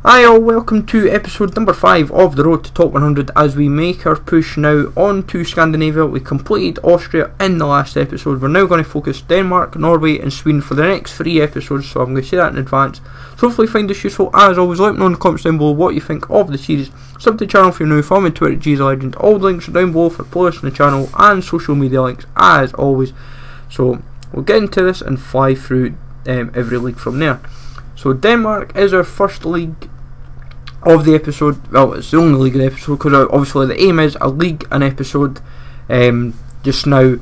Hi all, welcome to episode number 5 of the Road to Top 100 as we make our push now on to Scandinavia. We completed Austria in the last episode. We're now going to focus Denmark, Norway and Sweden for the next 3 episodes, so I'm going to say that in advance. So hopefully you find this useful. As always, let me know in the comments down below what you think of the series. Sub to the channel if you're new, follow me on Twitter at GZLegend. All the links are down below for playlists on the channel and social media links as always. So we'll get into this and fly through every league from there. So Denmark is our first league of the episode. Well, it's the only league of the episode because obviously the aim is a league an episode just now.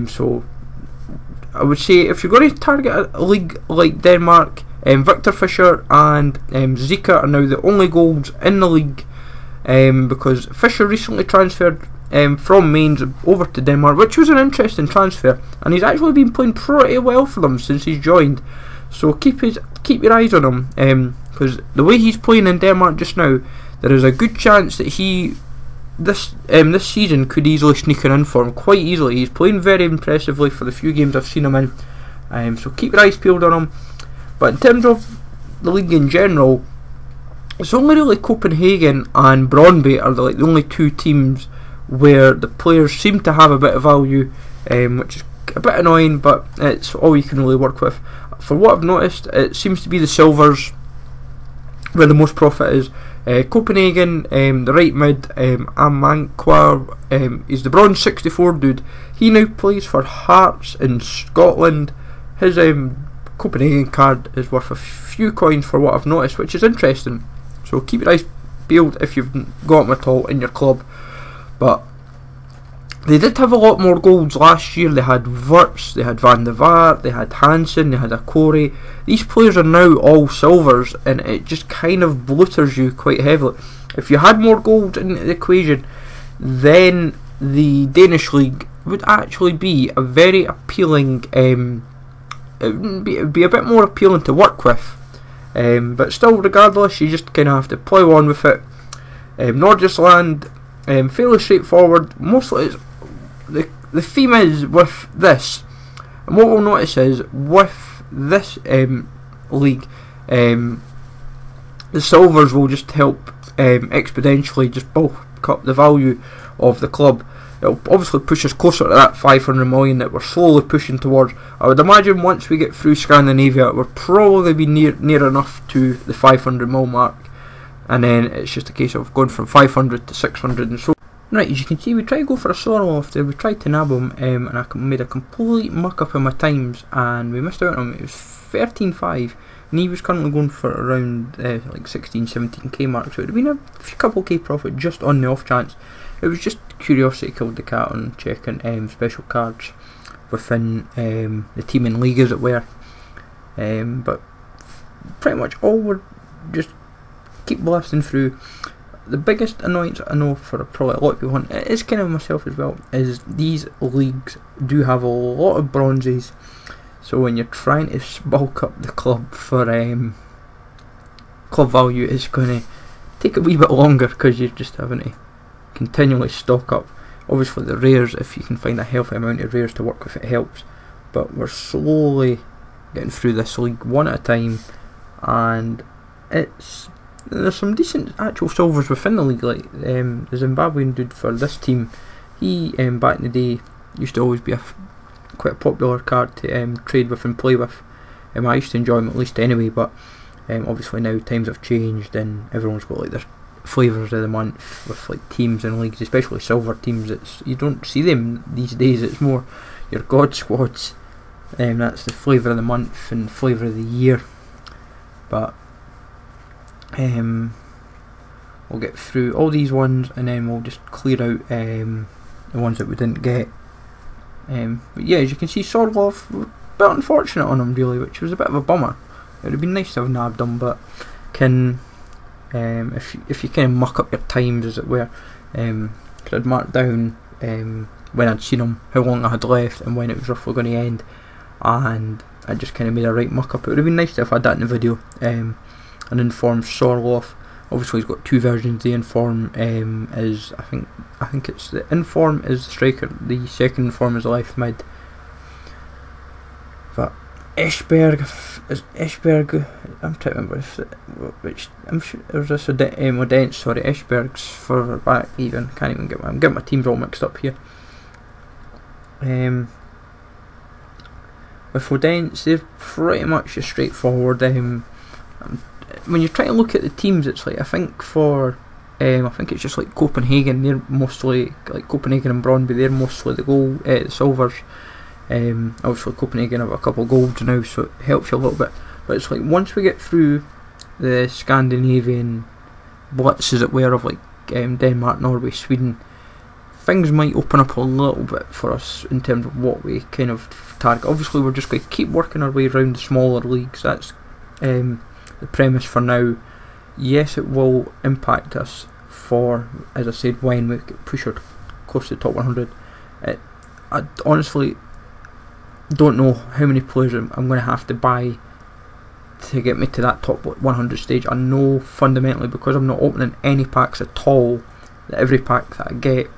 So I would say if you're going to target a league like Denmark, Victor Fischer and Zika are now the only goals in the league, because Fischer recently transferred from Mainz over to Denmark, which was an interesting transfer, and he's actually been playing pretty well for them since he's joined. So keep your eyes on him, because the way he's playing in Denmark just now, there is a good chance that he this season could easily sneak in for him quite easily. He's playing very impressively for the few games I've seen him in, so keep your eyes peeled on him. But in terms of the league in general, it's only really Copenhagen and Brøndby are the only two teams where the players seem to have a bit of value, which is a bit annoying, but it's all you can really work with. For what I've noticed, it seems to be the silvers where the most profit is. Copenhagen, the right mid, Amankwa, is the bronze 64 dude. He now plays for Hearts in Scotland. His Copenhagen card is worth a few coins for what I've noticed, which is interesting. So keep your eyes peeled if you've got him at all in your club. But they did have a lot more goals last year. They had Wirtz, they had Van der Vaart, they had Hansen, they had Akori. These players are now all silvers, and it just kind of bloaters you quite heavily. If you had more gold in the equation, then the Danish league would actually be a very appealing, it would be a bit more appealing to work with. But still, regardless, you just kind of have to plough on with it. Nordjylland, fairly straightforward. Mostly it's the theme is with this, and what we'll notice is with this league, the silvers will just help exponentially just bulk up the value of the club. It'll obviously push us closer to that 500 million that we're slowly pushing towards. I would imagine once we get through Scandinavia, we'll probably be near enough to the 500 mil mark, and then it's just a case of going from 500 to 600 and so. Right, as you can see, we tried to go for a Soroloff there. We tried to nab him, and I made a complete muck up in my times, and we missed out on him. It was 13.5, and he was currently going for around like 16, 17k mark, so it would have been a couple k profit just on the off chance. It was just curiosity killed the cat on checking special cards within the team and league, as it were. But pretty much all we're just keep blasting through. The biggest annoyance I know for probably a lot of people, and it is kind of myself as well, is these leagues do have a lot of bronzes. So when you're trying to bulk up the club for club value, it's going to take a wee bit longer because you're just having to continually stock up. Obviously the rares, if you can find a healthy amount of rares to work with, it helps. But we're slowly getting through this league one at a time, and there's some decent actual silvers within the league, like the Zimbabwean dude for this team. He back in the day used to always be quite a popular card to trade with and play with. I used to enjoy him at least anyway, but obviously now times have changed and everyone's got like their flavours of the month with like teams and leagues, especially silver teams. You don't see them these days. It's more your god squads. That's the flavour of the month and flavour of the year. But we'll get through all these ones and then we'll just clear out the ones that we didn't get. But yeah, as you can see, Sorloff, a bit unfortunate on him really, which was a bit of a bummer. It would have been nice to have nabbed him, but if you kind of muck up your times, as it were, because I'd marked down when I'd seen him, how long I had left and when it was roughly going to end, and I just kind of made a right muck up. It would have been nice to have had that in the video. An informed Sorloff. Obviously he's got two versions. The inform is I think it's the inform is the striker, the second inform is the left mid. But Esbjerg, is Esbjerg, I'm trying to remember which, I'm sure there's this Odense, sorry, Esbjerg's further back even, can't even get I'm getting my teams all mixed up here. With Odense, they're pretty much just straightforward. When you try to look at the teams, it's like, I think it's just like Copenhagen, they're mostly, like Copenhagen and Brøndby, they're mostly the silvers. Obviously Copenhagen have a couple of golds now, so it helps you a little bit, but it's like once we get through the Scandinavian blitz, as it were, of like Denmark, Norway, Sweden, things might open up a little bit for us in terms of what we kind of target. Obviously we're just going to keep working our way around the smaller leagues, that's the premise for now. Yes, it will impact us for, as I said, when we push our close to the top 100. I honestly don't know how many players I'm going to have to buy to get me to that top 100 stage. I know fundamentally, because I'm not opening any packs at all, that every pack that I get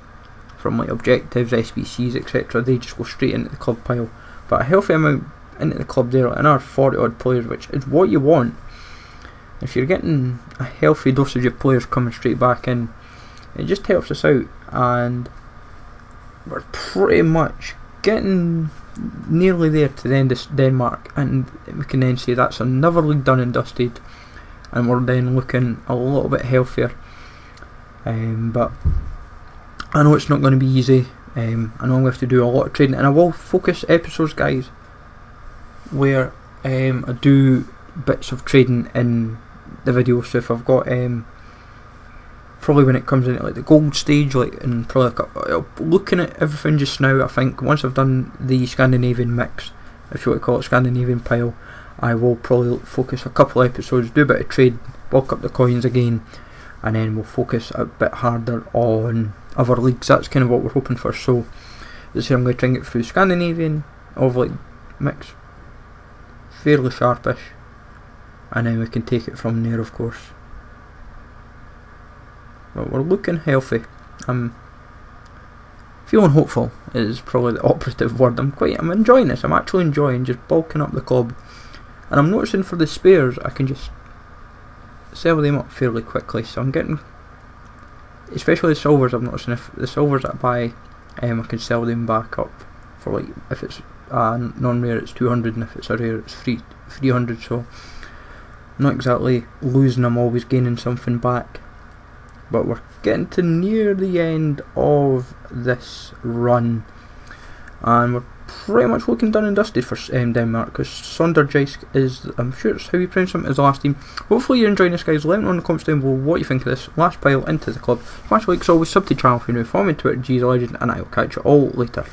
from like objectives, SBCs, etc., they just go straight into the club pile. But a healthy amount into the club there, and our 40 odd players, which is what you want. If you're getting a healthy dosage of players coming straight back in, it just helps us out, and we're pretty much getting nearly there to the end of Denmark, and we can then say that's another league done and dusted, and we're then looking a little bit healthier. But I know it's not going to be easy. I know I'm going to have to do a lot of trading, and I will focus episodes, guys, where I do bits of trading in the video. So if I've got probably when it comes into like the gold stage, like, and probably like looking at everything just now, I think once I've done the Scandinavian mix, if you want to call it Scandinavian pile, I will probably focus a couple of episodes, do a bit of trade, bulk up the coins again, and then we'll focus a bit harder on other leagues. That's kind of what we're hoping for. So as I say, I'm going to try and get through Scandinavian of like mix, fairly sharpish, and then we can take it from there, of course. But we're looking healthy. I'm feeling hopeful is probably the operative word. I'm enjoying this. I'm actually enjoying just bulking up the club, and I'm noticing for the spares I can just sell them up fairly quickly. So I'm getting, especially the silvers, I'm noticing if the silvers that I buy, I can sell them back up for, like, if it's non-rare it's 200, and if it's a rare it's 300. So I'm not exactly losing, I'm always gaining something back. But we're getting to near the end of this run, and we're pretty much looking done and dusted for Denmark, because Sonderjysk is, I'm sure it's how you pronounce him, is the last team. Hopefully you're enjoying this, guys. Let me know in the comments down below what you think of this last pile into the club. Smash like, always, sub to the channel if you're new, follow me on Twitter, G's a Legend, and I will catch you all later.